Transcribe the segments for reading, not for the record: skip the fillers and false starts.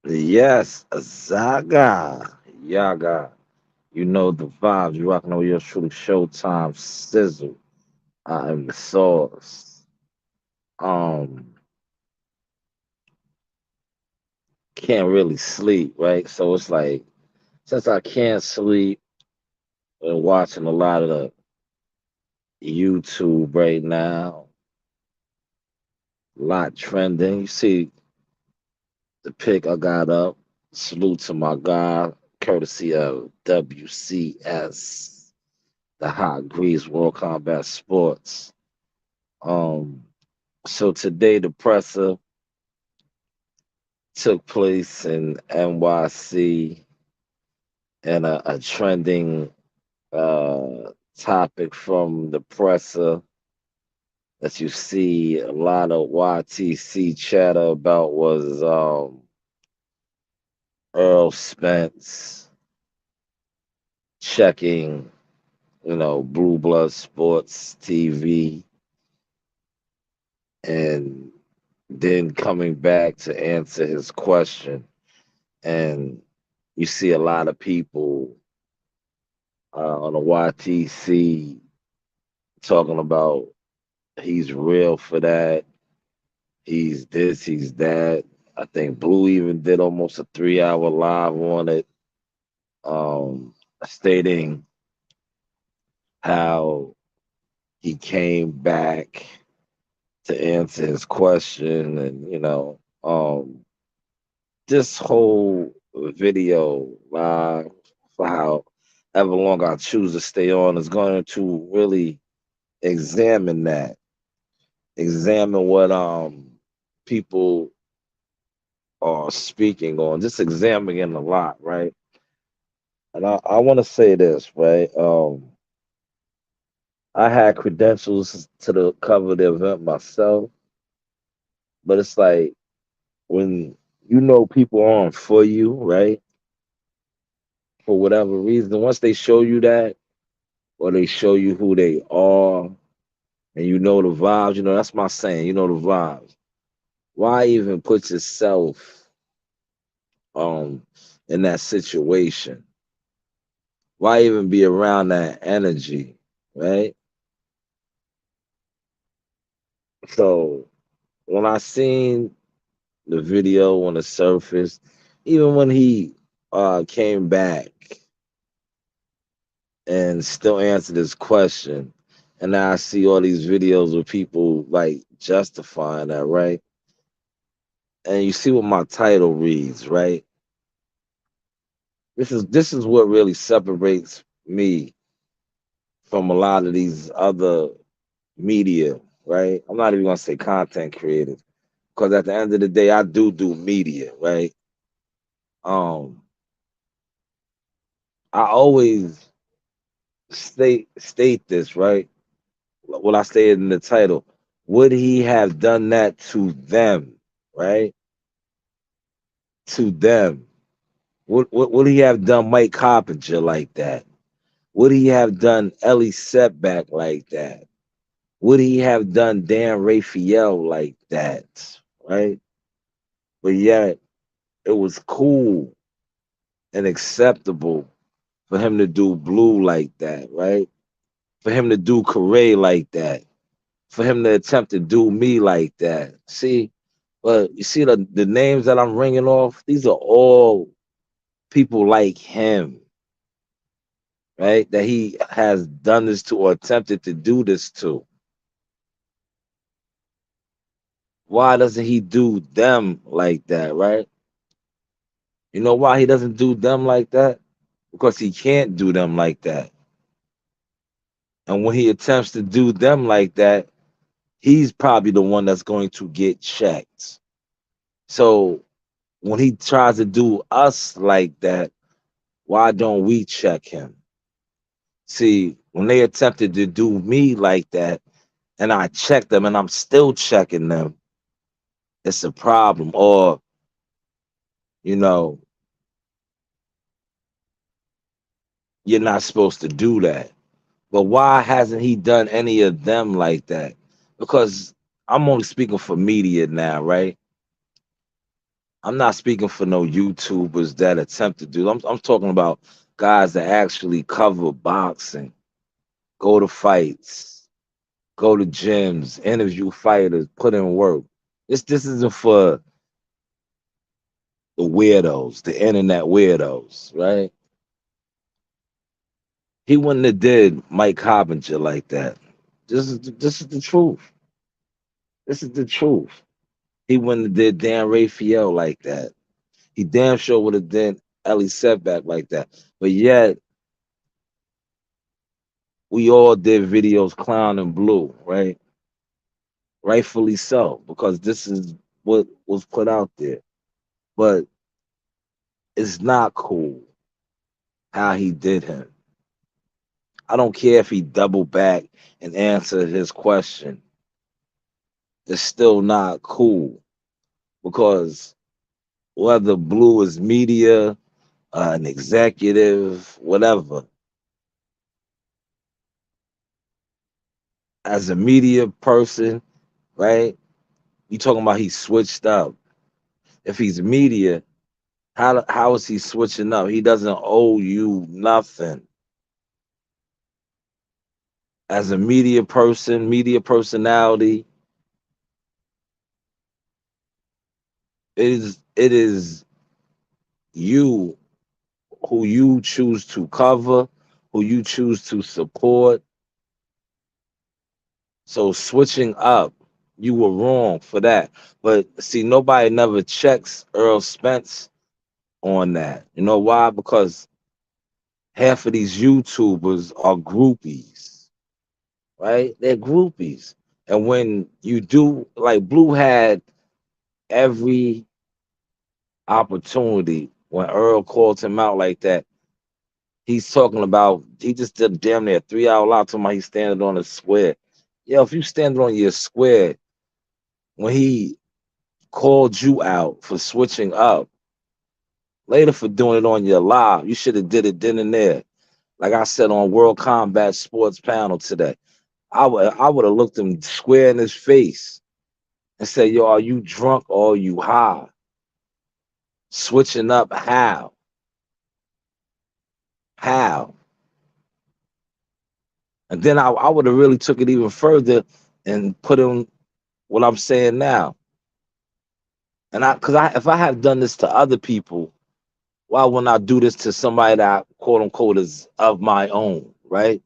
Yes, Zaga. Yaga. You know the vibes. You rocking on your truly Showtime Sizzle. I am the source. Um, can't really sleep, right? So it's like since I can't sleep and watching a lot of the YouTube right now, a lot trending. You see the pic I got up. Salute to my guy, courtesy of WCS, the Hot Grease World Combat Sports. Um, so today the presser took place in NYC and a trending topic from the presser that you see a lot of YTC chatter about was Earl Spence checking, Blue Blood Sports TV and then coming back to answer his question. And you see a lot of people on the YTC talking about he's real for that. He's this, he's that. I think Blue even did almost a 3 hour live on it, stating how he came back to answer his question. And, this whole video live for however long I choose to stay on is going to really examine that, examine what people are speaking on, just examining a lot, right? And I want to say this, right? I had credentials to the cover the event myself, but it's like when people aren't for you, right? For whatever reason, once they show you that, or they show you who they are, and you know the vibes, that's my saying, you know the vibes. Why even put yourself um in that situation? Why even be around that energy, right? So when I seen the video on the surface, even when he came back and still answered his question, and now I see all these videos with people like justifying that, right? And you see what my title reads, right? This is what really separates me from a lot of these other media, right? I'm not even gonna say content creators, because at the end of the day, I do media, right? Um, I always state this, right? What I stated in the title. Would he have done that to them, right? To them. Would he have done Mike Coppinger like that? Would he have done Ellie Setback like that? Would he have done Dan Raphael like that? Right? But yet it was cool and acceptable for him to do Blue like that, right? For him to do Correa like that. For him to attempt to do me like that. See, but you see the names that I'm ringing off, these are all people like him, right? That he has done this to or attempted to do this to. Why doesn't he do them like that, right? You know why he doesn't do them like that? Because he can't do them like that. And when he attempts to do them like that, he's probably the one that's going to get checked. So when he tries to do us like that, why don't we check him? See, when they attempted to do me like that, and I checked them and I'm still checking them, it's a problem. Or, you know, you're not supposed to do that. But why hasn't he done any of them like that? Because I'm only speaking for media now, right? I'm not speaking for no YouTubers that attempt to do. I'm talking about guys that actually cover boxing, go to fights, go to gyms, interview fighters, put in work. This isn't for the weirdos, the internet weirdos, right? He wouldn't have did Mike Coppinger like that. This is the truth. This is the truth. He wouldn't have did Dan Raphael like that. He damn sure would have done Ellie Setback like that. But yet we all did videos clowning Blue, right? Rightfully so, because this is what was put out there. But it's not cool how he did him. I don't care if he doubled back and answered his question. It's still not cool because whether Blue is media, an executive, whatever, as a media person, right? You talking about he switched up. If he's media, how is he switching up? He doesn't owe you nothing. As a media person, media personality, it is you who you choose to cover, who you choose to support. So switching up, you were wrong for that. But see, nobody never checks Earl Spence on that. You know why? Because half of these YouTubers are groupies, right? They're groupies. And when you do, like Blue had every opportunity when Earl called him out like that. He's talking about, he just did damn near 3 hour live talking about he's standing on a square. Yeah, if you standing on your square, when he called you out for switching up, later for doing it on your live, you should have did it then and there. Like I said on World Combat Sports panel today, I would have looked him square in his face and said, "Yo, are you drunk or are you high? Switching up how? How?" And then I would have really took it even further and put in what I'm saying now. And if I have done this to other people, why wouldn't I do this to somebody that quote unquote is of my own, right?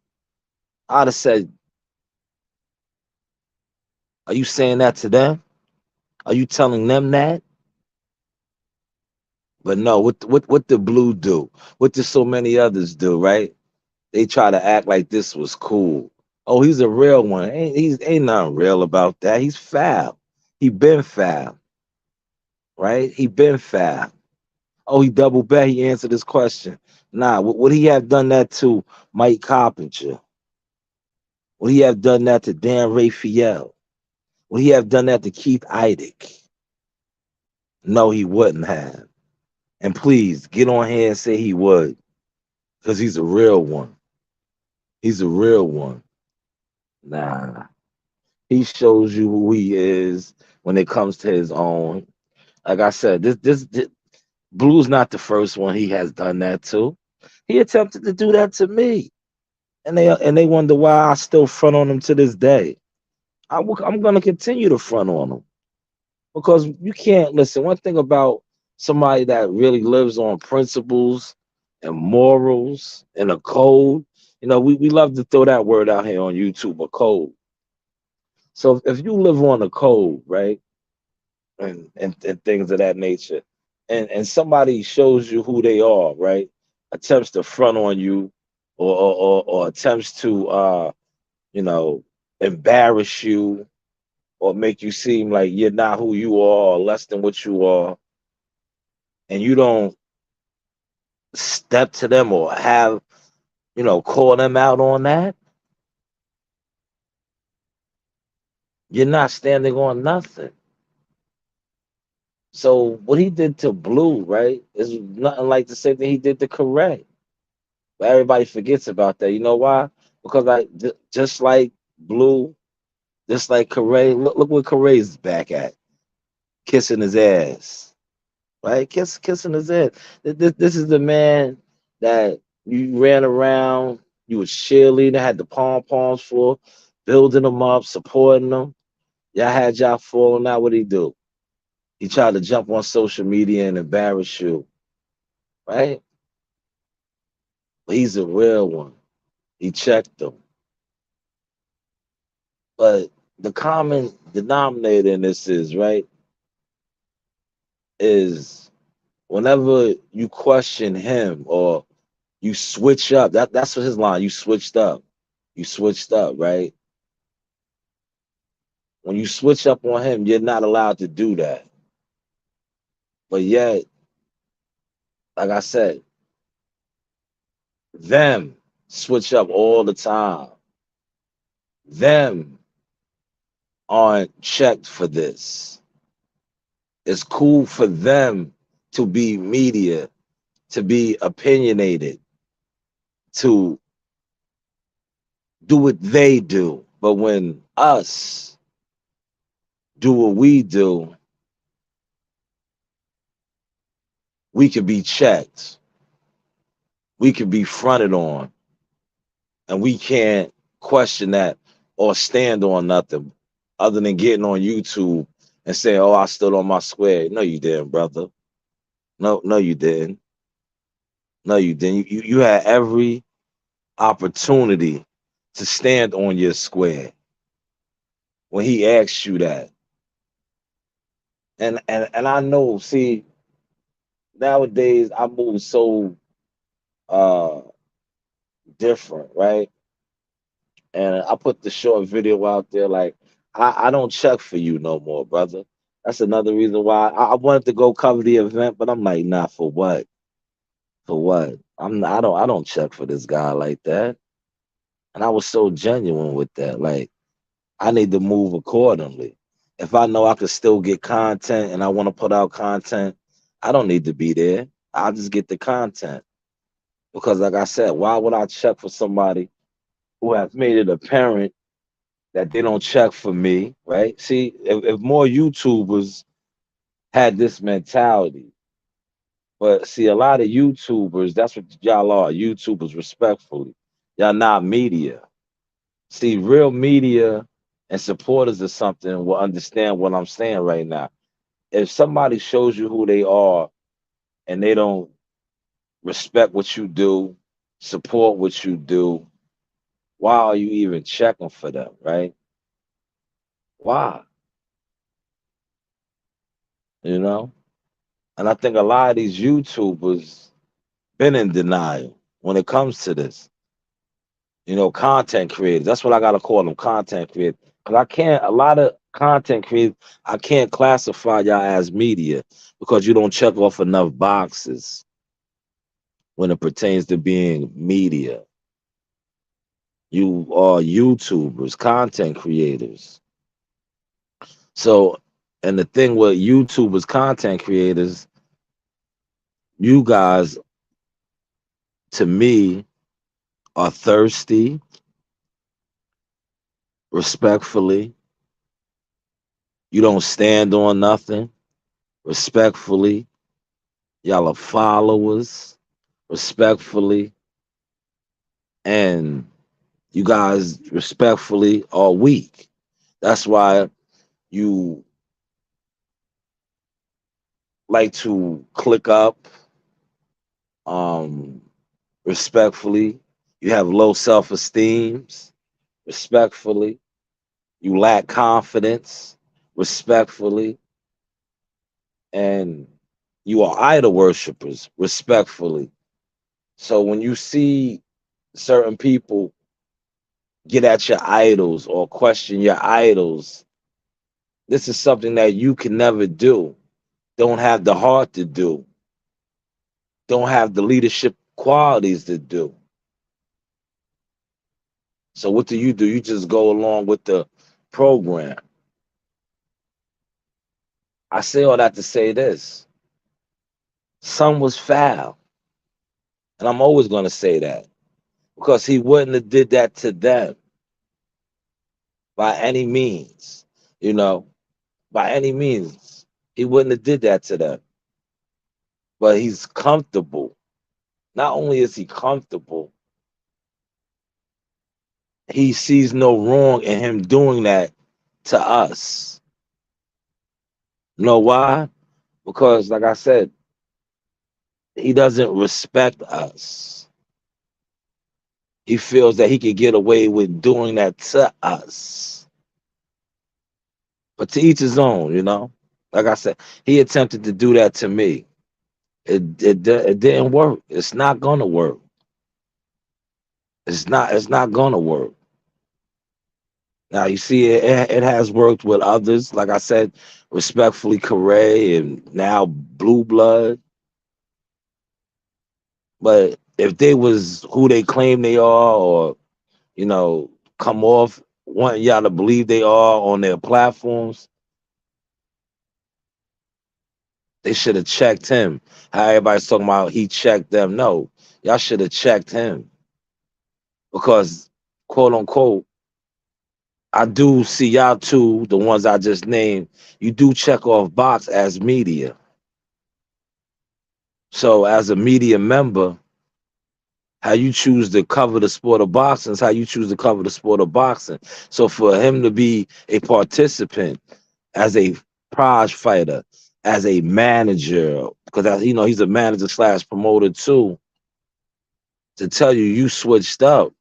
I'd have said, "Are you saying that to them? Are you telling them that?" But no, what the Blue do? What did so many others do, right? They try to act like this was cool. Oh, he's a real one. Ain't nothing real about that. He's foul. He been foul, right? He been foul. Oh, he double back. He answered this question. Nah, would he have done that to Mike Coppinger? Would he have done that to Dan Raphael? Would he have done that to Keith Eidick? No, he wouldn't have. And please get on here and say he would, because he's a real one. He's a real one. Nah, he shows you who he is when it comes to his own. Like I said, this Blue's not the first one he has done that to. He attempted to do that to me, and they wonder why I still front on him to this day. I'm gonna continue to front on him because you can't listen. One thing about somebody that really lives on principles and morals and a code, we love to throw that word out here on YouTube, a code. So if you live on a code, right, and things of that nature, and somebody shows you who they are, right, attempts to front on you, or attempts to you know embarrass you or make you seem like you're not who you are or less than what you are, and you don't step to them or have call them out on that, you're not standing on nothing. So what he did to Blue, right, is nothing like the same thing he did to Correct. But everybody forgets about that. You know why? Because just like Blue, just like Correct, look where Correct's back at, kissing his ass. right? Kissing his head. This is the man that you ran around, you was cheerleading, had the pom poms for, building them up, supporting them. Y'all had y'all falling out. What did he do? He tried to jump on social media and embarrass you, right? But he's a real one. He checked them. But the common denominator in this is, right, is whenever you question him or you switch up, that's what his line, you switched up. You switched up, right? When you switch up on him, you're not allowed to do that. But yet, like I said, them switch up all the time. Them aren't checked for this. It's cool for them to be media, to be opinionated, to do what they do. But when us do what we do, we could be checked. We could be fronted on, and we can't question that or stand on nothing other than getting on YouTube and saying, "Oh, I stood on my square." No, you didn't, brother. No, no, you didn't. No, you didn't. You had every opportunity to stand on your square when he asked you that. And I know, see, nowadays I move so uh different, right? And I put the short video out there like I don't check for you no more, brother. That's another reason why I wanted to go cover the event, but I'm like, nah, for what? For what? I don't check for this guy like that. And I was so genuine with that. Like, I need to move accordingly. If I know I could still get content and I want to put out content, I don't need to be there. I'll just get the content. Because like I said, why would I check for somebody who has made it apparent that they don't check for me, right? See, if more YouTubers had this mentality, but see, a lot of YouTubers, that's what y'all are, YouTubers, respectfully. Y'all not media. See, real media and supporters of something will understand what I'm saying right now. If somebody shows you who they are and they don't respect what you do, support what you do, why are you even checking for them, right? Why? You know? And I think a lot of these YouTubers been in denial when it comes to this. You know, content creators. That's what I gotta call them, content creators. Because I can't. A lot of content creators, I can't classify y'all as media because you don't check off enough boxes when it pertains to being media. You are YouTubers, content creators. So, and the thing with YouTubers, content creators, you guys, to me, are thirsty, respectfully. You don't stand on nothing, respectfully. Y'all are followers, respectfully. And you guys, respectfully, are weak. That's why you like to click up, um, respectfully. You have low self esteem, respectfully. You lack confidence, respectfully. And you are idol worshippers, respectfully. So when you see certain people get at your idols or question your idols, this is something that you can never do, don't have the heart to do, don't have the leadership qualities to do. So what do? You just go along with the program. I say all that to say this. Son was foul. And I'm always gonna say that. Because he wouldn't have did that to them by any means, you know, by any means. He wouldn't have did that to them. but he's comfortable. Not only is he comfortable, he sees no wrong in him doing that to us. You know why? Because, like I said, he doesn't respect us. He feels that he could get away with doing that to us. But to each his own, you know? Like I said, he attempted to do that to me. It didn't work. It's not gonna work. It's not gonna work. Now you see it has worked with others, like I said, respectfully Corey and now Blue Blood. But if they was who they claim they are, or you know, come off wanting y'all to believe they are on their platforms, they should have checked him. How everybody's talking about he checked them. No, y'all should have checked him because, quote unquote, I do see y'all two, the ones I just named. You do check off box as media. So as a media member, how you choose to cover the sport of boxing is how you choose to cover the sport of boxing. So for him to be a participant as a prize fighter, as a manager, because you know he's a manager slash promoter too, to tell you you switched up.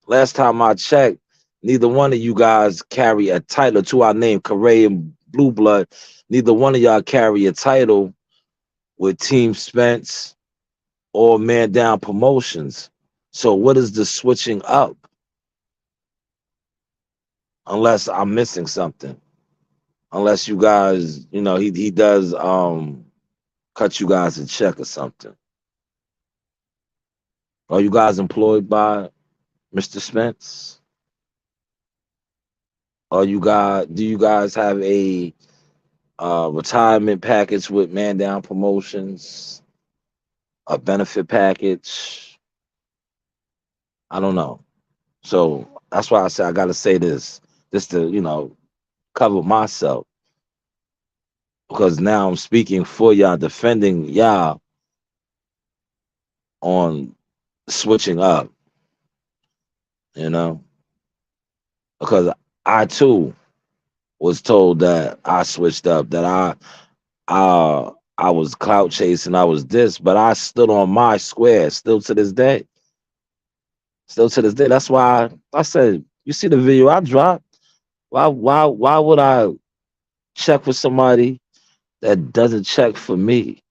Last time I checked, neither one of you guys carry a title to our name, Corey and Blue Blood. Neither one of y'all carry a title with Team Spence or Man Down Promotions. So what is the switching up? Unless I'm missing something. Unless you guys, you know, he does cut you guys a check or something. Are you guys employed by Mr. Spence? Do you guys have a retirement package with Man Down Promotions? A benefit package? I don't know. So that's why I say I gotta say this. Just to, you know, cover myself. Because now I'm speaking for y'all, defending y'all on switching up, you know? Because I too was told that I switched up, that I was clout chasing, I was this, but I stood on my square still to this day. Still to this day. That's why I said, you see the video I dropped? Why would I check for somebody that doesn't check for me?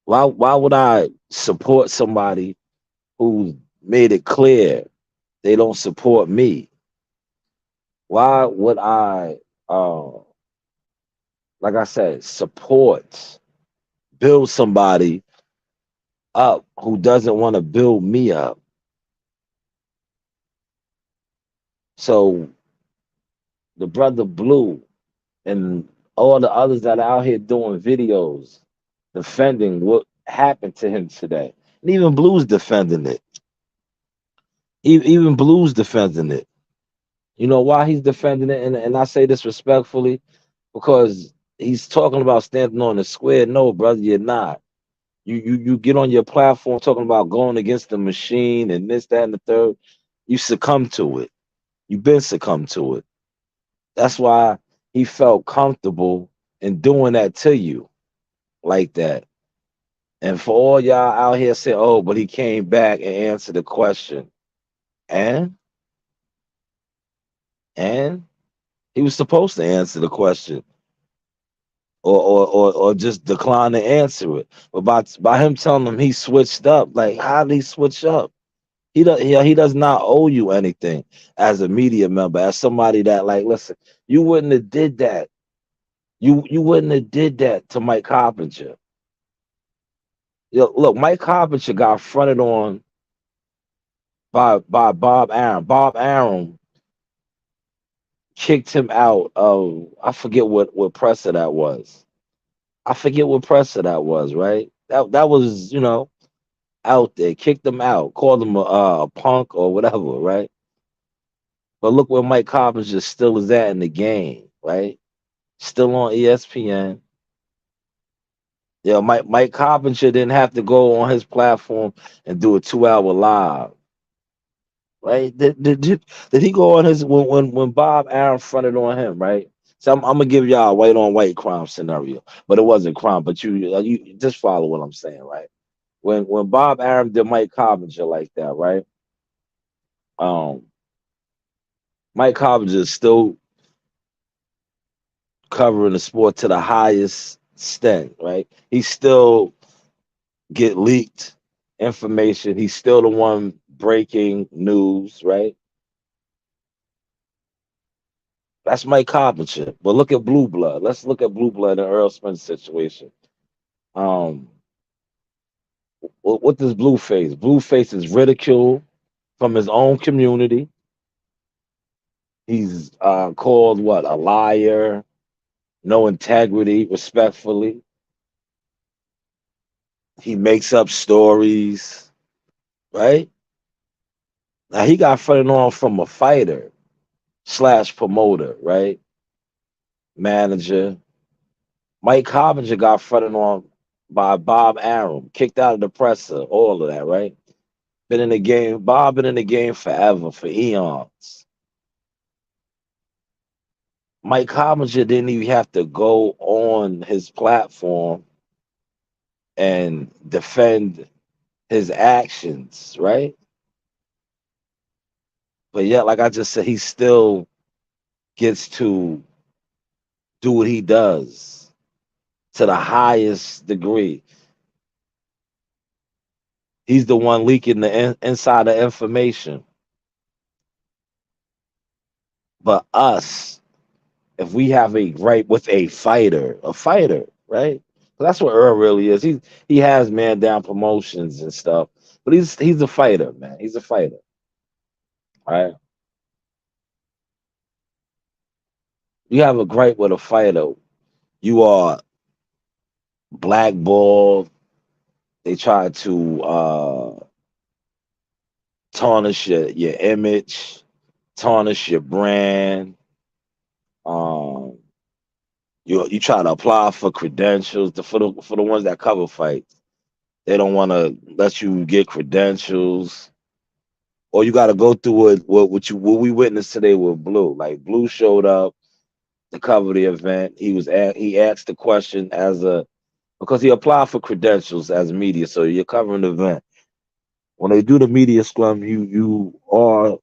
Why would I support somebody who made it clear they don't support me? Why would I like I said, support, build somebody up who doesn't want to build me up? So the brother Blue and all the others that are out here doing videos defending what happened to him today. And even Blue's defending it. Even Blue's defending it. You know why he's defending it? And I say this respectfully because he's talking about standing on the square. No, brother, you're not. You get on your platform talking about going against the machine and this, that, and the third. You succumb to it. You've been succumbed to it. That's why he felt comfortable in doing that to you like that. And for all y'all out here saying, oh, but he came back and answered the question. And and he was supposed to answer the question or just decline to answer it. But by him telling him he switched up, like how did he switch up? He does not owe you anything as a media member, as somebody that like, listen, you wouldn't have did that. You wouldn't have did that to Mike Carpenter. Look, Mike Carpenter got fronted on by Bob Arum. Bob Arum kicked him out of I forget what presser that was. I forget what presser that was, right? That was, you know, out there, kicked him out, called him a punk or whatever, right? But look where Mike Carpenter still is at in the game, right? Still on ESPN, Yeah, Mike Coppinger didn't have to go on his platform and do a 2 hour live, right? Did he go on his when Bob Aaron fronted on him, right? So I'm gonna give y'all a white on white crime scenario, but it wasn't crime. But you just follow what I'm saying, right? When Bob Aaron did Mike Coppinger like that, right? Um, Mike Coppinger is still covering the sport to the highest extent, right? He still get leaked information. He's still the one breaking news, right? That's Mike Carpenter. But look at Blue Blood. Let's look at Blue Blood and Earl Spence situation. Um, what does Blueface? Blueface is ridiculed from his own community. He's called what? A liar, no integrity, respectfully. He makes up stories, right? Now he got fronted on from a fighter slash promoter, right? Manager. Mike Coppinger got fronted on by Bob Arum, kicked out of the presser, all of that, right? Been in the game. Bob been in the game forever, for eons. Mike Coppinger didn't even have to go on his platform and defend his actions, right? But yet, like I just said, he still gets to do what he does to the highest degree. He's the one leaking the insider information. But us, if we have a gripe with a fighter, right? That's what Earl really is. He has man down promotions and stuff, but he's a fighter, man. He's a fighter, right? You have a gripe with a fighter, you are blackballed. They try to tarnish your image, tarnish your brand. Um, you try to apply for credentials for the ones that cover fights. They don't want to let you get credentials, or you got to go through what we witnessed today with Blue. Like Blue showed up to cover the event. He asked the question as a because he applied for credentials as media. So you're covering the event. When they do the media scrum, you are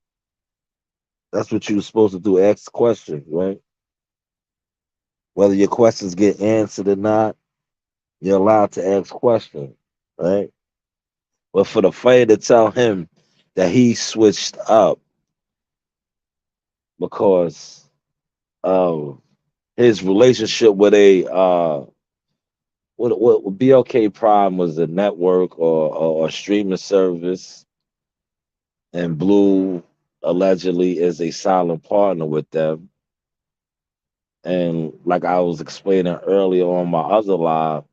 that's what you're supposed to do. Ask questions, right? Whether your questions get answered or not, you're allowed to ask questions, right? But for the fighter to tell him that he switched up because of his relationship with a what BLK Prime was a network or a streaming service, and Blue allegedly is a silent partner with them. And like I was explaining earlier on my other live,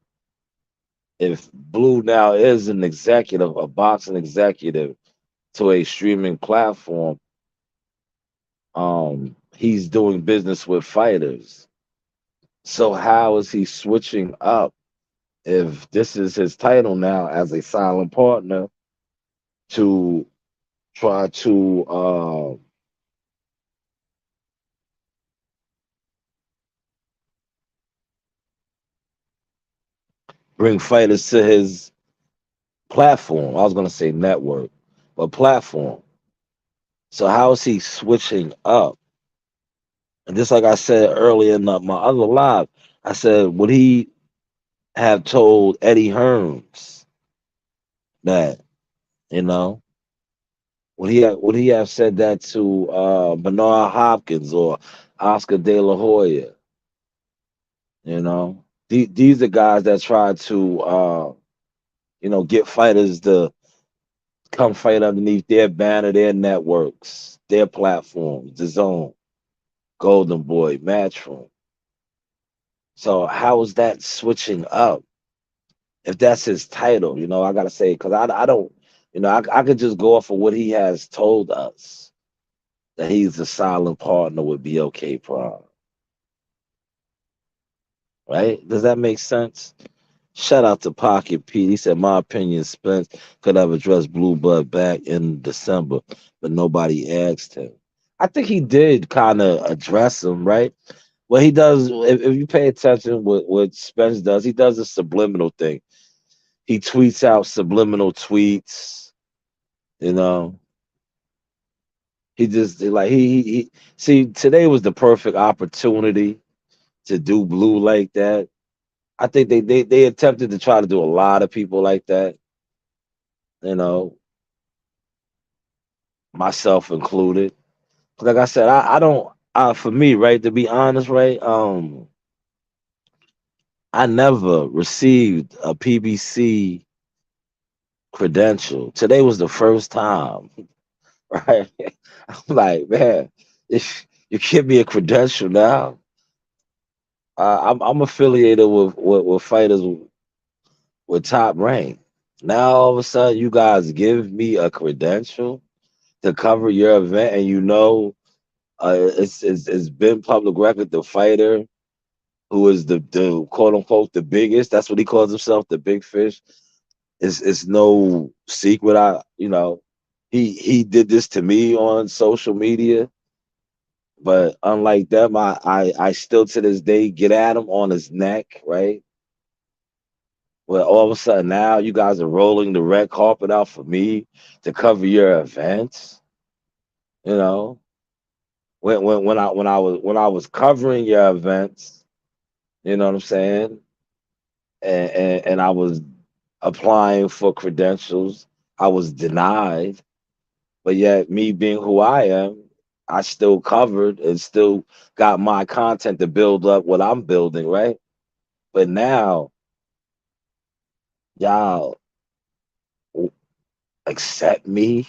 if Blue now is an executive, a boxing executive to a streaming platform, he's doing business with fighters. So how is he switching up if this is his title now as a silent partner to try to bring fighters to his platform? I was going to say network, but platform. So how is he switching up? And just like I said earlier in my other live, I said, would he have told Eddie Hearns that, you know, would he have said that to Bernard Hopkins or Oscar De La Hoya? You know, these are guys that try to get fighters to come fight underneath their banner, their networks, their platforms, the Zone, Golden Boy, Matchroom. So how is that switching up? If that's his title, I gotta say because I don't, I could just go off of what he has told us that he's a silent partner with BOK Prime, right? Does that make sense? Shout out to Pocket Pete. He said, my opinion, Spence could have addressed Blue Blood back in December, but nobody asked him. I think he did kind of address him, right? What he does, if you pay attention, what Spence does, he does a subliminal thing. He tweets out subliminal tweets, you know. He just like he see today was the perfect opportunity to do Blue like that. I think they attempted to try to do a lot of people like that, you know, myself included. Like I said, I don't for me, right, to be honest, right, I never received a PBC credential. Today was the first time, right? I'm like, man, if you give me a credential now, I'm affiliated with fighters with top rank. Now all of a sudden, you guys give me a credential to cover your event, and it's been public record. The fighter who is the quote unquote the biggest, that's what he calls himself, the big fish. It's no secret. He did this to me on social media, but unlike them, I still to this day get at him on his neck, right? Well, all of a sudden now you guys are rolling the red carpet out for me to cover your events. You know, when I was covering your events, you know what I'm saying, and I was applying for credentials, I was denied. But yet, me being who I am, I still covered and still got my content to build up what I'm building, right? But now, y'all accept me.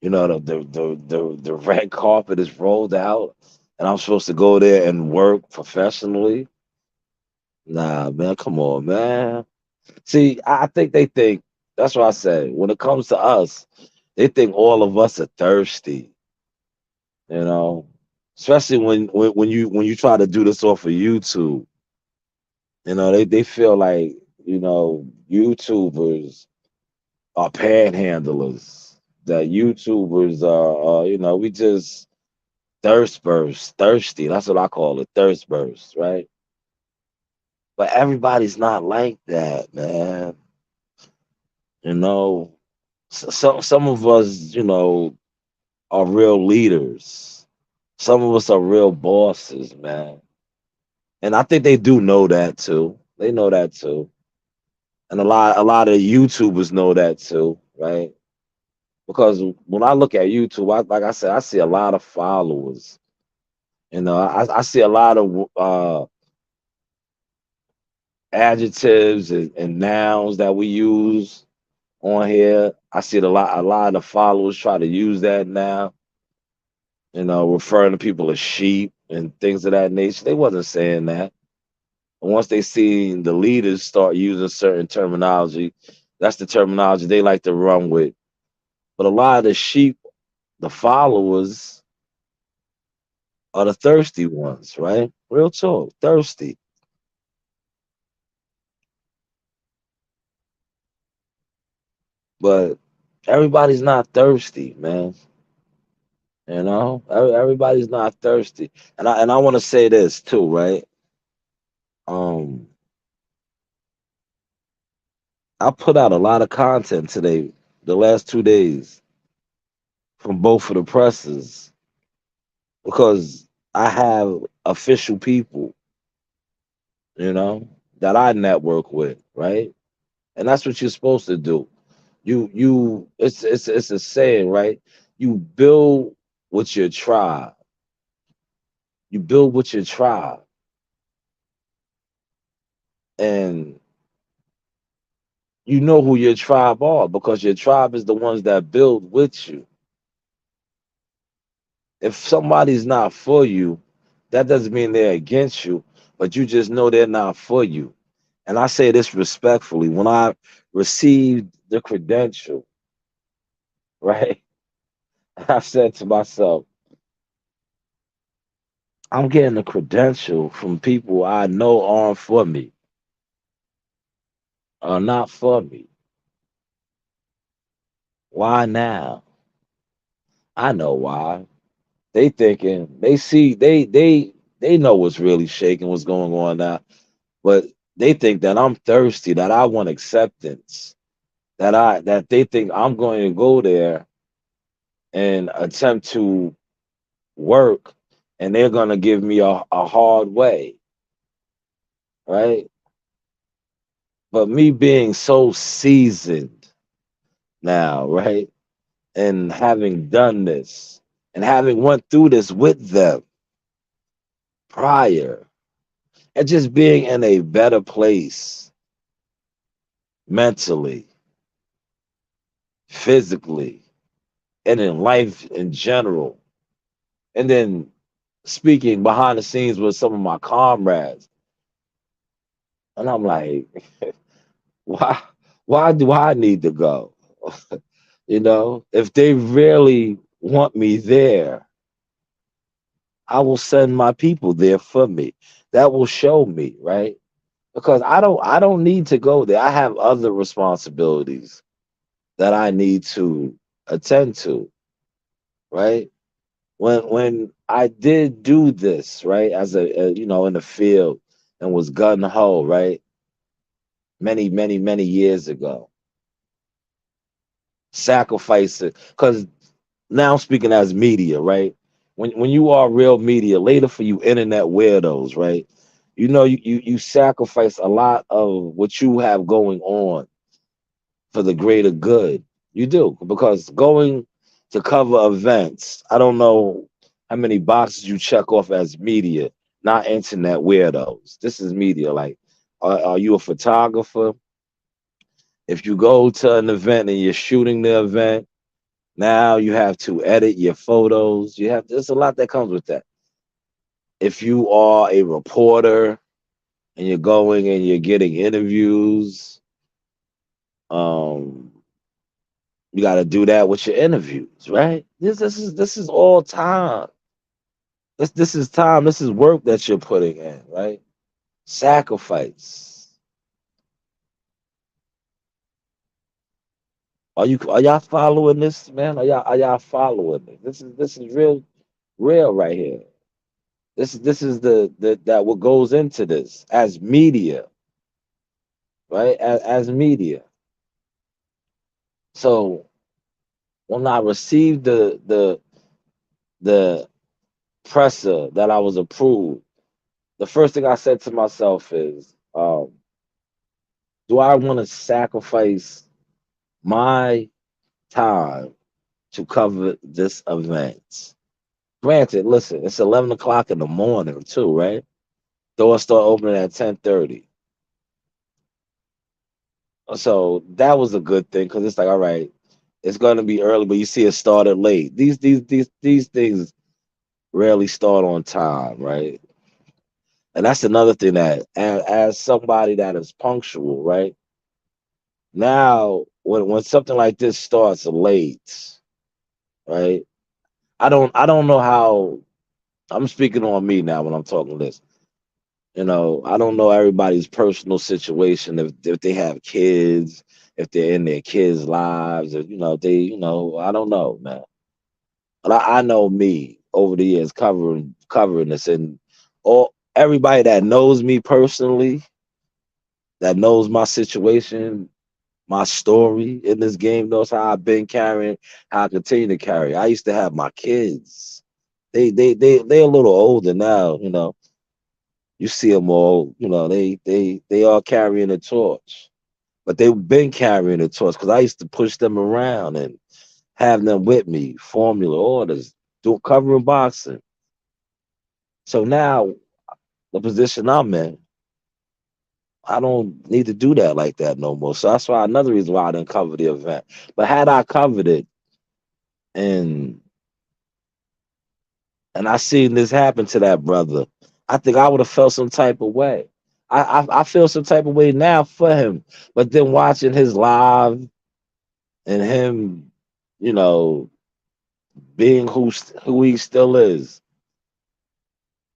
The red carpet is rolled out, and I'm supposed to go there and work professionally. Nah, man, come on, man. See, I think they think that's what I say. When it comes to us, they think all of us are thirsty. You know, especially when you try to do this off of YouTube. They feel like YouTubers are panhandlers. That YouTubers are we just thirst burst, thirsty. That's what I call it, thirst burst, right? But everybody's not like that, man. You know, some of us, are real leaders. Some of us are real bosses, man. And I think they do know that too. They know that too. And a lot of YouTubers know that too, right? Because when I look at YouTube, like I said, I see a lot of followers. I see a lot of adjectives and nouns that we use on here. I see it a lot of the followers try to use that now, referring to people as sheep and things of that nature. They wasn't saying that. And once they see the leaders start using certain terminology, that's the terminology they like to run with. But a lot of the sheep, the followers, are the thirsty ones, right? Real talk, thirsty. But everybody's not thirsty, man. Everybody's not thirsty. And I want to say this too, right? Um, I put out a lot of content today, the last 2 days, from both of the presses because I have official people, you know, that I network with, right? And that's what you're supposed to do. It's a saying, right? You build with your tribe. You build with your tribe. And you know who your tribe are because your tribe is the ones that build with you. If somebody's not for you, that doesn't mean they're against you, but you just know they're not for you. And I say this respectfully. When I received the credential, right, I said to myself, I'm getting a credential from people I know aren't for me. are not for me. Why now? I know why. They thinking they see they know what's really shaking, what's going on now, but they think that I'm thirsty, that I want acceptance, that they think I'm going to go there and attempt to work, and they're going to give me a hard way, right? But me being so seasoned now, right, and having done this and having went through this with them prior, and just being in a better place mentally, physically, and in life in general. And then speaking behind the scenes with some of my comrades, and I'm like, why why do I need to go? If they really want me there, I will send my people there for me. That will show me, right? Because I don't need to go there. I have other responsibilities that I need to attend to, right? When I did do this, right, as in the field and was gun ho, right, many many many years ago, sacrificing because now I'm speaking as media, right? When you are real media, later for you internet weirdos, right? You sacrifice a lot of what you have going on for the greater good. You do, because going to cover events, I don't know how many boxes you check off as media, not internet weirdos. This is media. Like, are you a photographer? If you go to an event and you're shooting the event, now you have to edit your photos. There's a lot that comes with that. If you are a reporter and you're going and you're getting interviews, um, you got to do that with your interviews, right? This is all time. This is time. This is work that you're putting in, right? Sacrifice. Are y'all following this, man? Are y'all following it? This is real right here. This is the that what goes into this as media, right? As media. So when I received the presser that I was approved, the first thing I said to myself is, do I want to sacrifice my time to cover this event? Granted, listen, it's 11 o'clock in the morning too, right? Doors start opening at 10:30. So that was a good thing because it's like, all right, it's gonna be early, but you see it started late. These things rarely start on time, right? And that's another thing that as somebody that is punctual, right? Now when something like this starts late, right? I don't know how. I'm speaking on me now when I'm talking this. I don't know everybody's personal situation, if they have kids, if they're in their kids' lives, if I don't know, man. But I know me over the years covering this, and all everybody that knows me personally, that knows my situation, my story in this game, knows how I've been carrying, how I continue to carry. I used to have my kids. They're a little older now, You see them all, they are carrying a torch, but they've been carrying a torch because I used to push them around and have them with me, formula orders, do covering boxing. So now the position I'm in, I don't need to do that like that no more. So that's why another reason why I didn't cover the event. But had I covered it and I seen this happen to that brother, I think I would have felt some type of way. I feel some type of way now for him. But then watching his live and him, you know, being who he still is,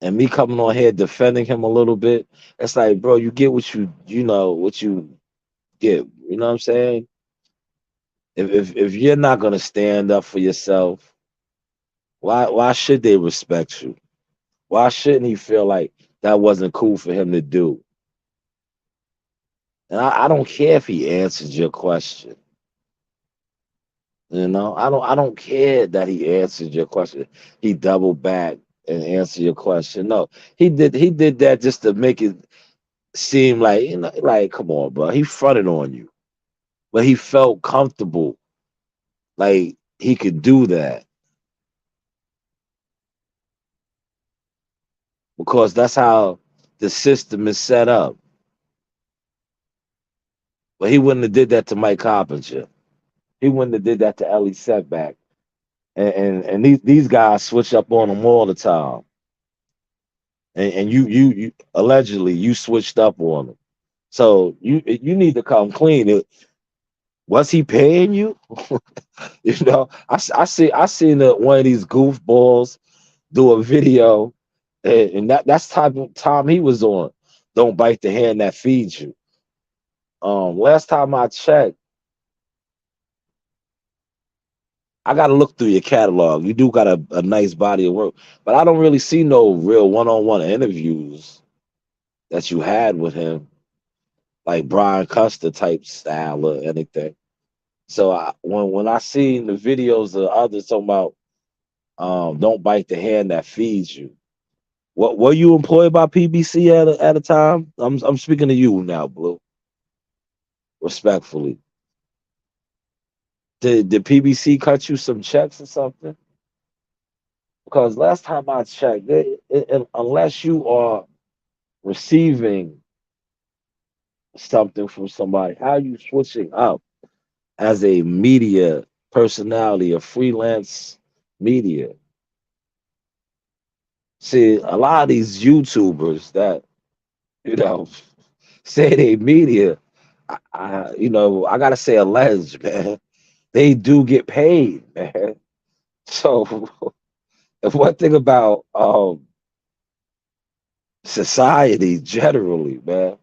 and me coming on here defending him a little bit, it's like, bro, you get what you get, you know what I'm saying? If you're not gonna stand up for yourself, why should they respect you? Why shouldn't he feel like that wasn't cool for him to do? And I don't care if he answered your question. You know, I don't care that he answered your question. He doubled back and answered your question. No, he did that just to make it seem like, like, come on, bro. He fronted on you. But he felt comfortable, like he could do that because that's how the system is set up. But he wouldn't have did that to Mike Carpenter. He wouldn't have did that to Ellie Setback. And these guys switch up on him all the time. And you allegedly you switched up on him. So you need to come clean. Was he paying you? You know, I seen one of these goofballs do a video, and that's type of time he was on. Don't bite the hand that feeds you. Last time I checked, I got to look through your catalog. You do got a nice body of work, but I don't really see no real one-on-one interviews that you had with him, like Brian Custer type style or anything. So when I seen the videos of others talking about don't bite the hand that feeds you. What were you employed by PBC at a time? I'm speaking to you now, Blue. Respectfully, did PBC cut you some checks or something? Because last time I checked, unless you are receiving something from somebody, how are you switching up as a media personality, a freelance media? See, a lot of these YouTubers that you know say they media, I gotta say alleged, man. They do get paid, man. So one thing about society generally, man,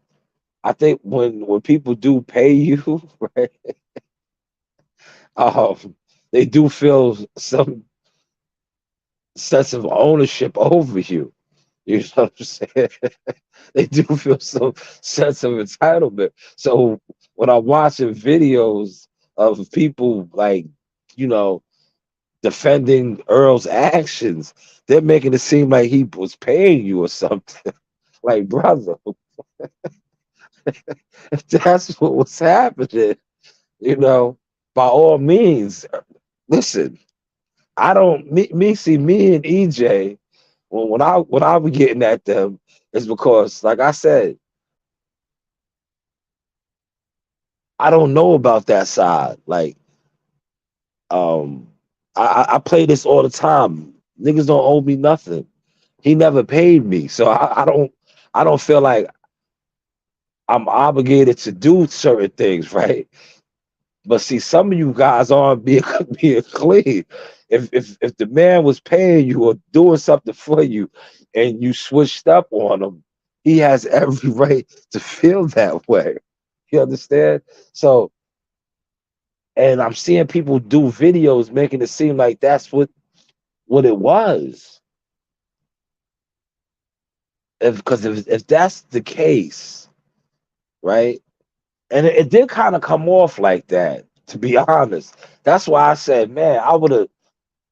I think when people do pay you, right, they do feel some sense of ownership over you. You know what I'm saying? They do feel some sense of entitlement. So when I'm watching videos of people like, you know, defending Earl's actions, they're making it seem like he was paying you or something. Like, brother, if that's what was happening, you know, by all means, listen. I don't see me and EJ when I be getting at them is because, like I said, I don't know about that side. Like, um, I play this all the time. Niggas don't owe me nothing. He never paid me, so I don't feel like I'm obligated to do certain things, right? But see, some of you guys aren't being being clean. If the man was paying you or doing something for you, and you switched up on him, he has every right to feel that way. You understand? So, and I'm seeing people do videos making it seem like that's what it was. If that's the case, right? And it did kind of come off like that, to be honest. That's why I said, man, I would have.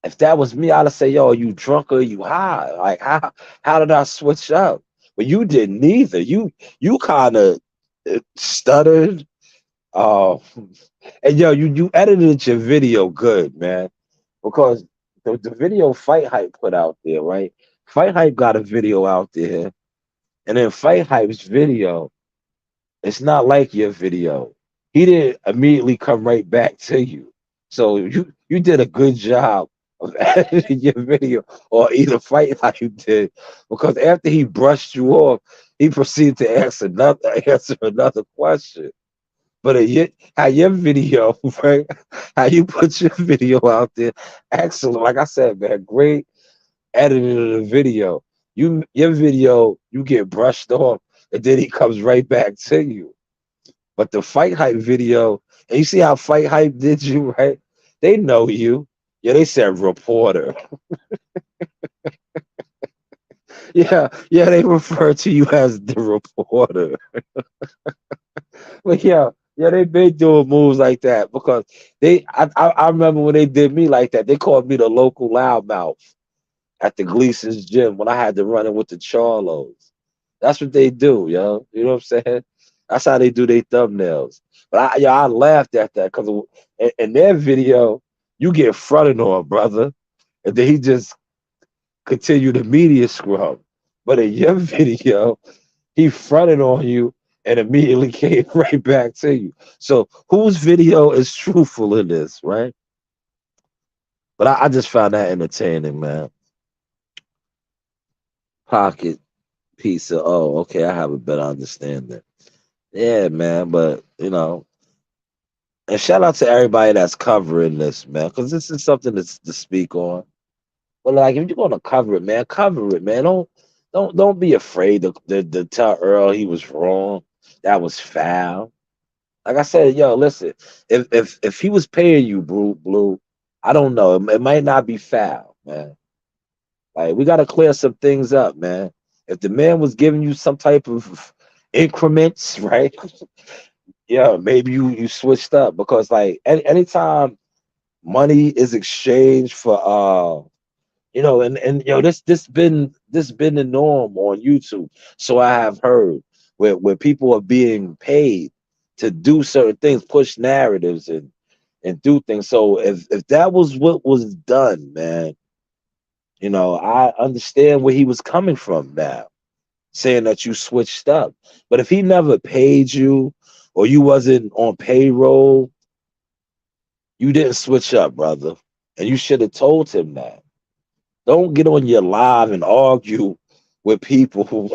If that was me, I'd have said, "Yo, are you drunk or you high? Like, how did I switch up?" But you didn't either. You kind of stuttered. Uh, and yo, you edited your video good, man, because the video Fight Hype put out there, right? Fight Hype got a video out there, and then Fight Hype's video, it's not like your video. He didn't immediately come right back to you. So you did a good job of editing your video, or either Fight like you did, because after he brushed you off, he proceeded to answer another question. But how your video, right? How you put your video out there, excellent. Like I said, man, great editing of the video. Your video, you get brushed off, and then he comes right back to you. But the fight hype video, and you see how fight hype did you, right? They know you. Yeah, they said reporter. Yeah, yeah, they refer to you as the reporter. But yeah, yeah, they been doing moves like that because I remember when they did me like that. They called me the local loudmouth at the Gleason's gym when I had to run in with the Charlos. That's what they do, yo. You know what I'm saying? That's how they do their thumbnails. But I laughed at that because in their video, you get fronted on, brother, and then he just continued the media scrub. But in your video, he fronted on you and immediately came right back to you. So whose video is truthful in this, right? But I just found that entertaining, man. Pocket pizza. Oh, okay, I have a better understanding. Yeah, man. But and shout out to everybody that's covering this, man, because this is something that's to speak on. But like, if you're gonna cover it, man, cover it, man. Don't be afraid to tell Earl he was wrong. That was foul. Like I said, yo, listen, if he was paying you, Blue, I don't know. It might not be foul, man. Like we got to clear some things up, man. If the man was giving you some type of increments, right? Yeah, maybe you switched up because like anytime money is exchanged for and this been the norm on YouTube. So I have heard where people are being paid to do certain things, push narratives and do things. So if that was what was done, man, I understand where he was coming from now, saying that you switched up. But if he never paid you or you wasn't on payroll, you didn't switch up, brother. And you should have told him that. Don't get on your live and argue with people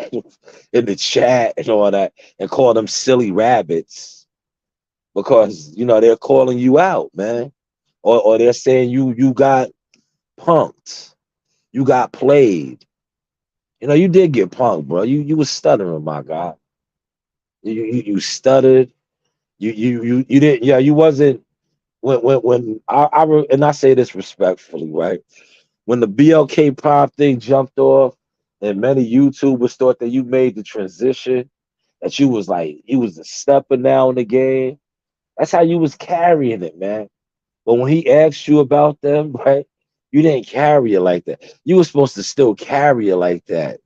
in the chat and all that and call them silly rabbits because they're calling you out, man. Or they're saying you got punked. You got played. You did get punked, bro. You was stuttering, my God. You stuttered. You didn't. Yeah, you wasn't. When and I say this respectfully, right? When the BLK prop thing jumped off, and many YouTubers thought that you made the transition, that you was like you was a stepper now in the game. That's how you was carrying it, man. But when he asked you about them, right, you didn't carry it like that. You were supposed to still carry it like that.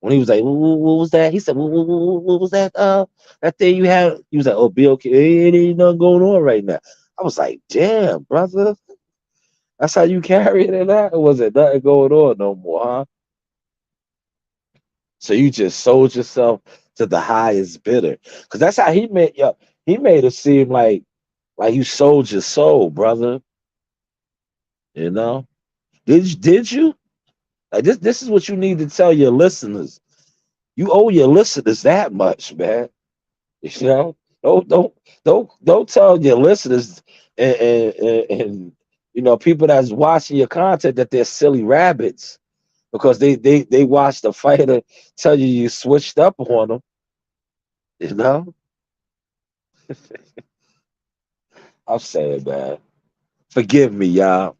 When he was like, what was that? He said, what was that? That thing you had? He was like, oh, BLK, ain't nothing going on right now. I was like, damn, brother. That's how you carry it in that? Or was it nothing going on no more, huh? So you just sold yourself to the highest bidder. Cause that's how he made it seem like you sold your soul, brother. You know? Did you? Like this is what you need to tell your listeners. You owe your listeners that much, man. You know? Don't tell your listeners and people that's watching your content that they're silly rabbits because they watched the fighter tell you switched up on them. You know, I'm saying, man, forgive me, y'all.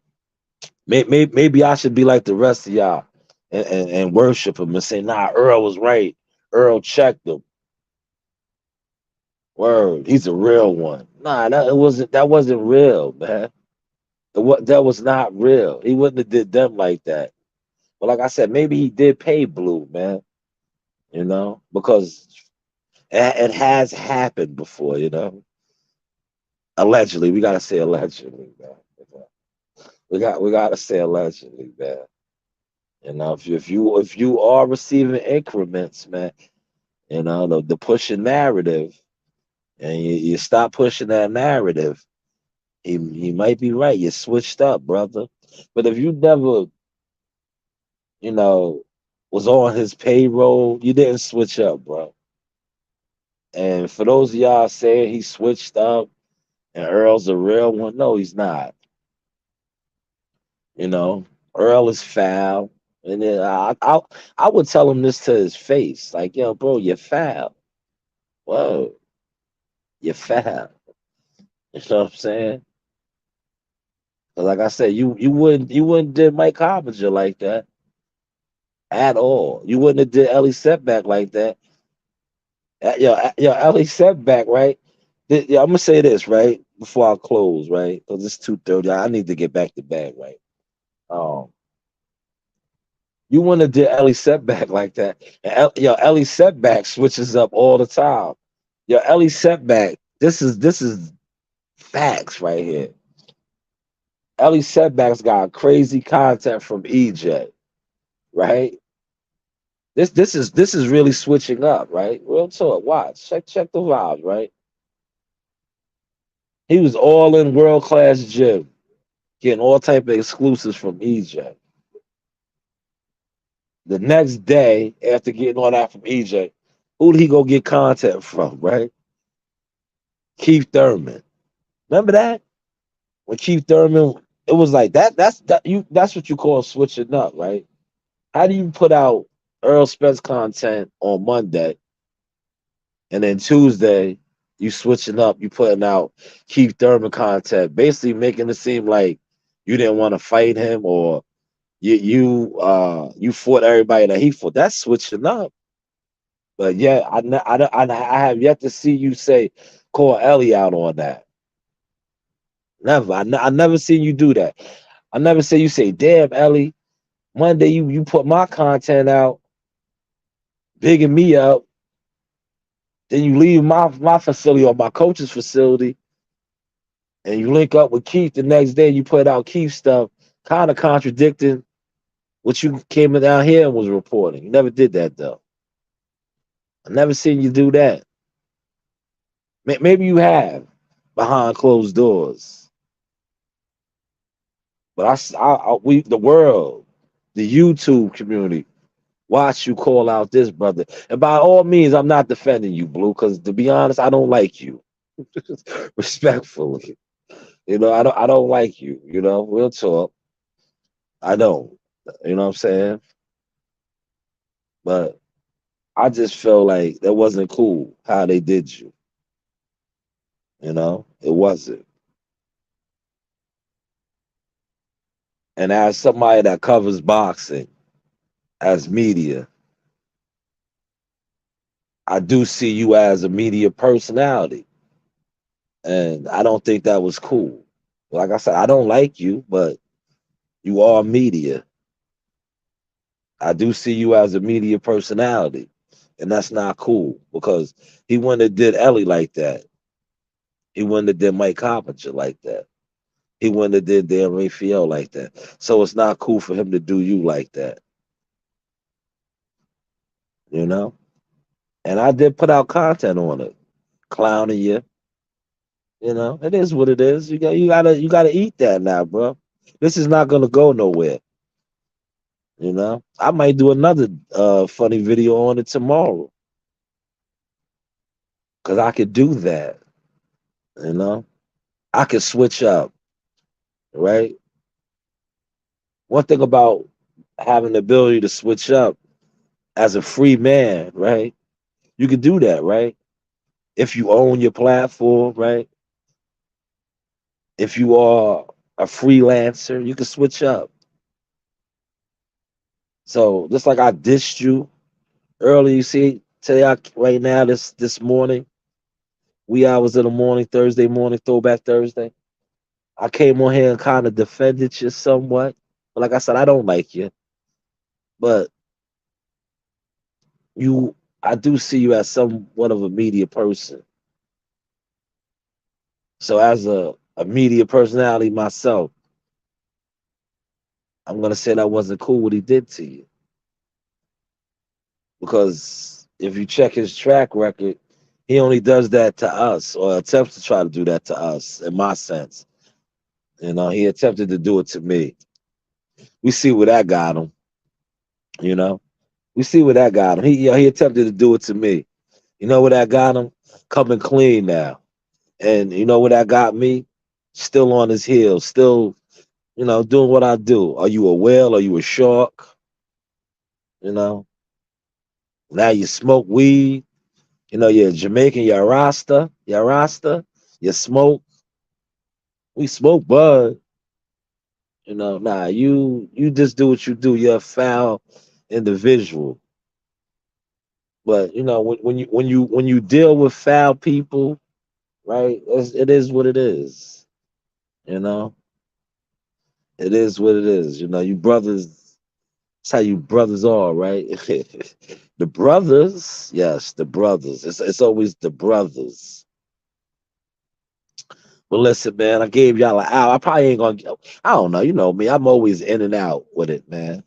Maybe I should be like the rest of y'all and worship him and say, nah, Earl was right. Earl checked him. Word, he's a real one. Nah, that wasn't real, man. That was not real. He wouldn't have did them like that. But like I said, maybe he did pay Blue, man. Because it has happened before. Allegedly, we gotta say allegedly, man. We gotta say allegedly, man. If you are receiving increments, man, the pushing narrative, and you stop pushing that narrative, he might be right. You switched up, brother. But if you never, you know, was on his payroll, you didn't switch up, bro. And for those of y'all saying he switched up and Earl's a real one, no, he's not. You know, Earl is foul. And then I would tell him this to his face, like, yo, bro, you're foul. Whoa. You foul. You know what I'm saying? 'Cause like I said, you wouldn't did Mike Harbinger like that at all. You wouldn't have did Ellie Setback like that. Yo, Ellie Setback, right? Yeah, I'm gonna say this right before I close, right? Because it's 2:30. I need to get back to bed, right? Um, you wouldn't have did Ellie Setback like that. Yo, Ellie Setback switches up all the time. Yo, Ellie Setback. This is facts right here. Ellie Setback's got crazy content from EJ, right? This is really switching up, right? Real talk. Watch. Check the vibes, right? He was all in world class gym, getting all type of exclusives from EJ. The next day, after getting all that from EJ, who did he go get content from, right? Keith Thurman. Remember that? When Keith Thurman, it was like that's what you call switching up, right? How do you put out Earl Spence content on Monday and then Tuesday you switching up, you putting out Keith Thurman content, basically making it seem like you didn't want to fight him or you fought everybody that he fought. That's switching up. But yeah, I have yet to see you say call Ellie out on that. Never. I never seen you do that. I never say you say, damn Ellie, Monday you put my content out, bigging me up, then you leave my facility or my coach's facility, and you link up with Keith the next day. You put out Keith stuff, kind of contradicting what you came down here and was reporting. You never did that though. I never seen you do that. Maybe you have behind closed doors, but we the world, the YouTube community, watch you call out this brother. And by all means, I'm not defending you, Blue, because to be honest, I don't like you. Respectfully, I don't like you. Real talk. I don't. You know what I'm saying? But I just feel like that wasn't cool how they did you. It wasn't. And as somebody that covers boxing as media, I do see you as a media personality. And I don't think that was cool. Like I said, I don't like you, but you are media. I do see you as a media personality. And that's not cool because he wouldn't have did Ellie like that. He wouldn't have did Mike Carpenter like that. He wouldn't have did Dan Raphael like that. So it's not cool for him to do you like that, you know? And I did put out content on it, clowning you. It is what it is. You gotta eat that now, bro. This is not gonna go nowhere. I might do another funny video on it tomorrow. Cause I could do that, you know. I could switch up, right? One thing about having the ability to switch up as a free man, right? You can do that, right? If you own your platform, right? If you are a freelancer, you can switch up. So just like I dissed you earlier, you see today, right now, this morning, wee hours of the morning, Thursday morning, Throwback Thursday. I came on here and kind of defended you somewhat. But like I said, I don't like you, but I do see you as somewhat of a media person. So as a media personality myself, I'm gonna say that wasn't cool what he did to you. Because if you check his track record, he only does that to us or attempts to try to do that to us, in my sense. He attempted to do it to me. We see where that got him, you know. We see where that got him. He attempted to do it to me. You know where that got him? Coming clean now. And you know where that got me? Still on his heels, still, doing what I do. Are you a whale? Are you a shark? You know, now you smoke weed. You're a Jamaican, you're a Rasta. Your Rasta, you smoke. We smoke bud. Nah, you just do what you do. You're a foul individual. But when you deal with foul people, right? It is what it is. You know, it is what it is. You brothers. That's how you brothers are, right? The brothers, yes, the brothers. It's always the brothers. But listen, man, I gave y'all an hour. I probably ain't gonna. I don't know. You know me. I'm always in and out with it, man.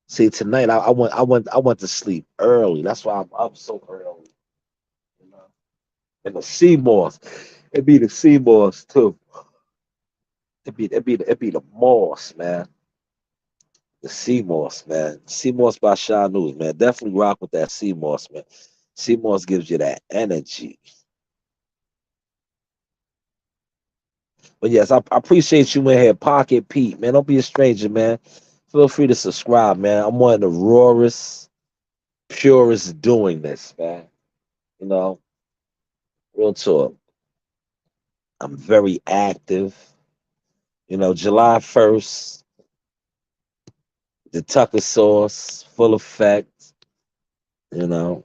See, tonight I went to sleep early. That's why I'm up so early. You know, and the sea moss, it be the sea moss too. It be the moss, man. The sea moss, man. Sea moss by Shy News, man. Definitely rock with that sea moss, man. Sea moss gives you that energy. But yes, I appreciate you in here, Pocket Pete, man. Don't be a stranger, man. Feel free to subscribe, man. I'm one of the rawest, purest doing this, man. You know, real talk. I'm very active. July 1st, the Tucker sauce, full effect. You know,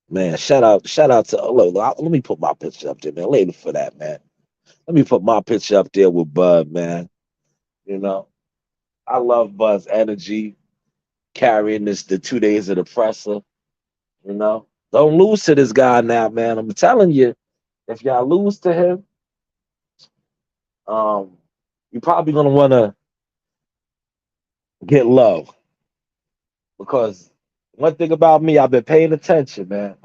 man, shout out to look, let me put my picture up there, man. Later for that, man. Let me put my picture up there with Bud, man. You know, I love Bud's energy, carrying this the 2 days of the presser. Don't lose to this guy now, man. I'm telling you, if y'all lose to him, um, you're probably gonna want to get low because one thing about me, I've been paying attention, man.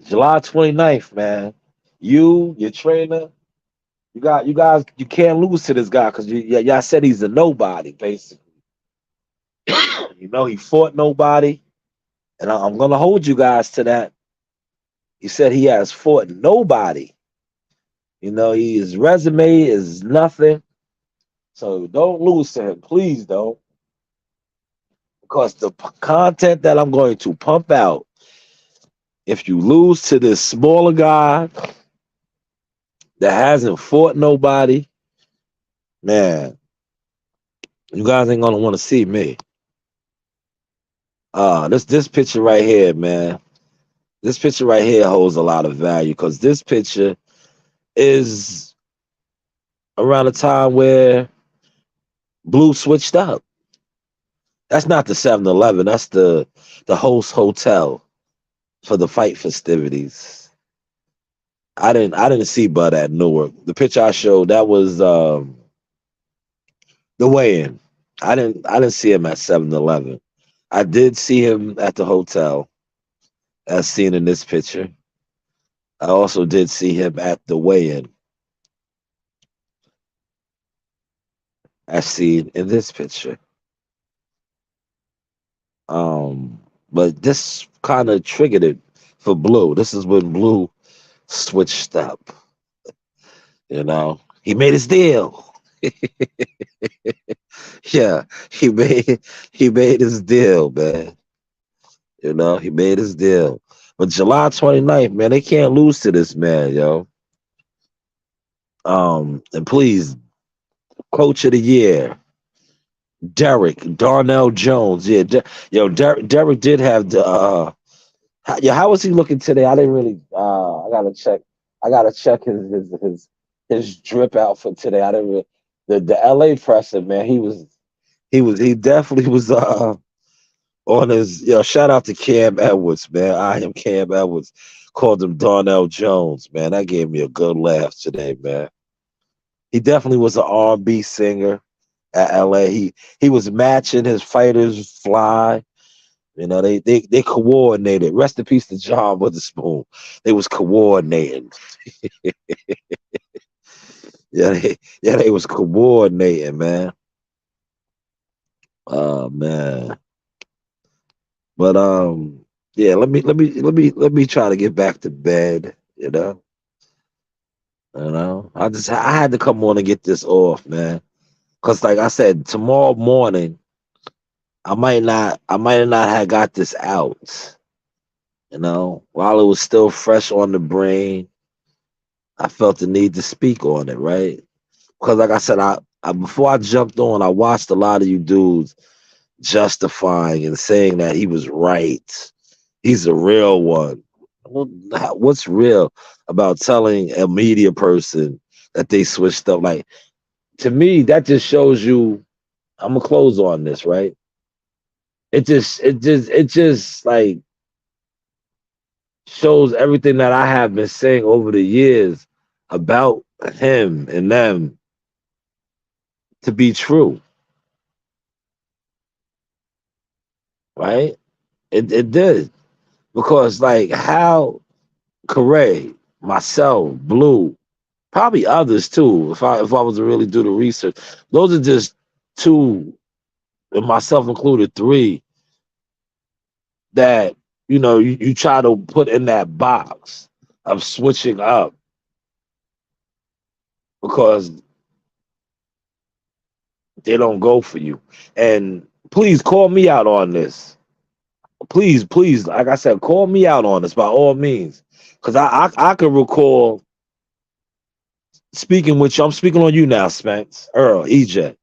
July 29th, man. Your trainer, you guys, you can't lose to this guy because y'all said he's a nobody, basically. He fought nobody, and I'm gonna hold you guys to that. He said he has fought nobody. His resume is nothing. So don't lose to him, please don't. Because the content that I'm going to pump out, if you lose to this smaller guy that hasn't fought nobody, man, you guys ain't gonna want to see me. This picture right here, man. This picture right here holds a lot of value because this picture is around the time where Blue switched up. That's not the 7-Eleven. That's the host hotel for the fight festivities. I didn't see Bud at Newark. The picture I showed that was the weigh-in. I didn't see him at 7-Eleven. I did see him at the hotel, as seen in this picture. I also did see him at the weigh-in, as seen in this picture. Um, but this kind of triggered it for Blue. This is when Blue switched up. He made his deal. Yeah, he made his deal, man. He made his deal. But July 29th, man, they can't lose to this man, yo. And please, Coach of the Year, Darnell Jones. Yeah, Derek did have the how was he looking today? I didn't really I gotta check. I gotta check his drip outfit today. I didn't really, the LA presser, man, he definitely was on his shout out to Cam Edwards, man. I am Cam Edwards. Called him Darnell Jones, man. That gave me a good laugh today, man. He definitely was an R&B singer at LA. He was matching his fighters fly. They coordinated. Rest in peace to John Witherspoon. They was coordinating. They was coordinating, man. Oh man. But yeah, let me try to get back to bed, I had to come on and get this off, man. Cause like I said, tomorrow morning I might not have got this out. You know, while it was still fresh on the brain, I felt the need to speak on it, right? Because, like I said, I before I jumped on, I watched a lot of you dudes justifying and saying that he was right. He's a real one. Well, what's real about telling a media person that they switched up? Like, to me, that just shows you. I'm gonna close on this, right? It just like shows everything that I have been saying over the years about him and them to be true, right? It did because like how Corey, myself, Blue, probably others too. If I was to really do the research, those are just two, and myself included, three that you try to put in that box of switching up because they don't go for you. And please call me out on this. Please, like I said, call me out on this by all means, because I can recall speaking with you. I'm speaking on you now, Spence, Earl, EJ.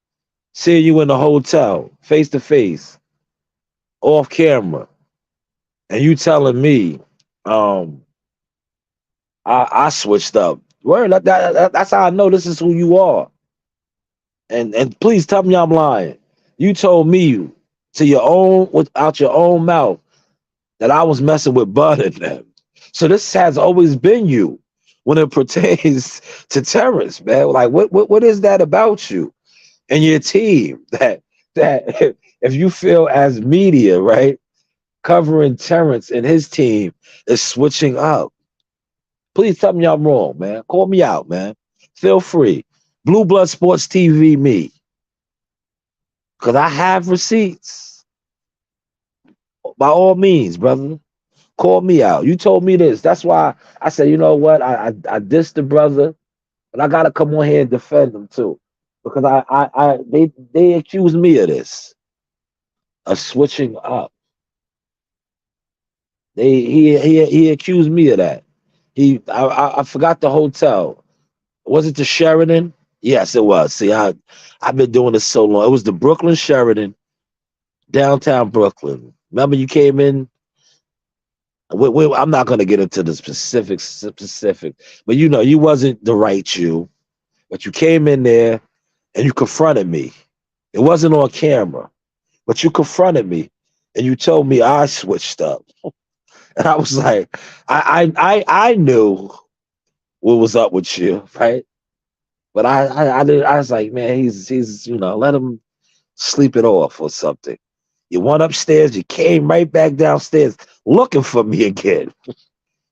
Seeing you in the hotel, face to face, off camera, and you telling me, um, I switched up. Word, that's how I know this is who you are. And please tell me I'm lying. You told me to your own without your own mouth that I was messing with Bud and them. So this has always been you when it pertains to Terrence, man. Like what is that about you and your team that if you feel as media, right, covering Terrence and his team is switching up? Please tell me I'm wrong, man. Call me out, man. Feel free. Blue Blood Sports TV me. Cause I have receipts. By all means, brother. Call me out. You told me this. That's why I said, you know what? I dissed the brother, but I gotta come on here and defend him too. Because they accused me of this, of switching up. He accused me of that. I forgot the hotel. Was it the Sheridan? Yes, it was. See, I've been doing this so long. It was the Brooklyn Sheridan, downtown Brooklyn. Remember you came in. I'm not going to get into the specific, but you wasn't the right you, but you came in there and you confronted me. It wasn't on camera, but you confronted me and you told me I switched up, and I was like, I knew what was up with you, right? But I was like, man, he's let him sleep it off or something. You went upstairs, you came right back downstairs looking for me again,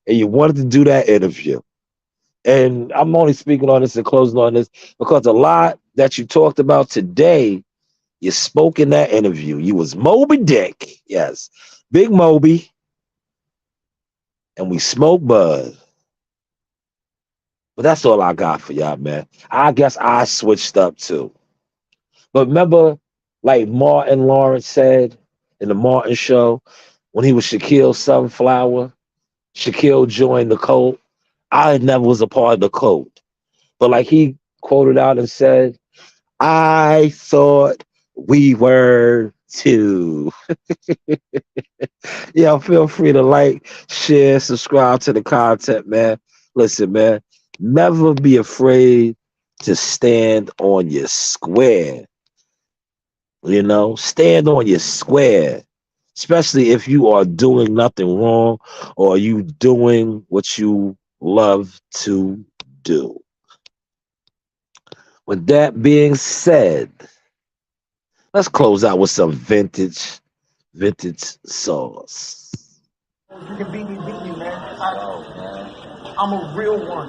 and you wanted to do that interview. And I'm only speaking on this and closing on this because a lot that you talked about today, you spoke in that interview. You was Moby Dick, yes, Big Moby, and we smoked bud. But that's all I got for y'all, man. I guess I switched up too. But remember, like Martin Lawrence said in the Martin show, when he was Shaquille Sunflower, Shaquille joined the cult. I never was a part of the cult. But like he quoted out and said, I thought we were too. Yeah, feel free to like, share, subscribe to the content, man. Listen, man, never be afraid to stand on your square. Stand on your square, especially if you are doing nothing wrong or you doing what you love to do. With that being said, let's close out with some vintage sauce. You can beat me, man. I'm a real one.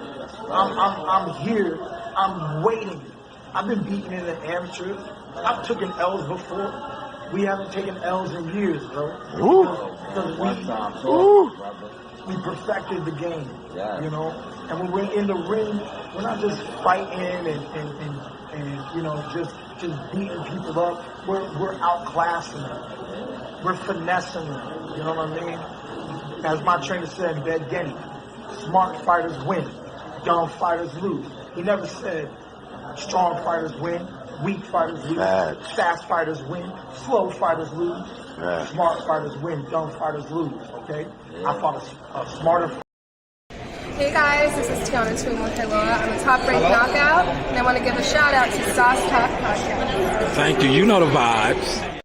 I'm here. I'm waiting. I've been beaten in the amateurs. I've taken L's before. We haven't taken L's in years, bro. Because we perfected the game, And when we're in the ring, we're not just fighting and just beating people up. We're outclassing them. We're finessing them. You know what I mean? As my trainer said in Bed Denny, smart fighters win, dumb fighters lose. He never said strong fighters win, weak fighters lose, fast fighters win, slow fighters lose, smart fighters win, dumb fighters lose, okay? I fought a smarter. Hey guys, this is Tiana Tuimuhelua. I'm a Top Rank Knockout, and I want to give a shout out to Sauce Talk Podcast. Thank you. You know the vibes.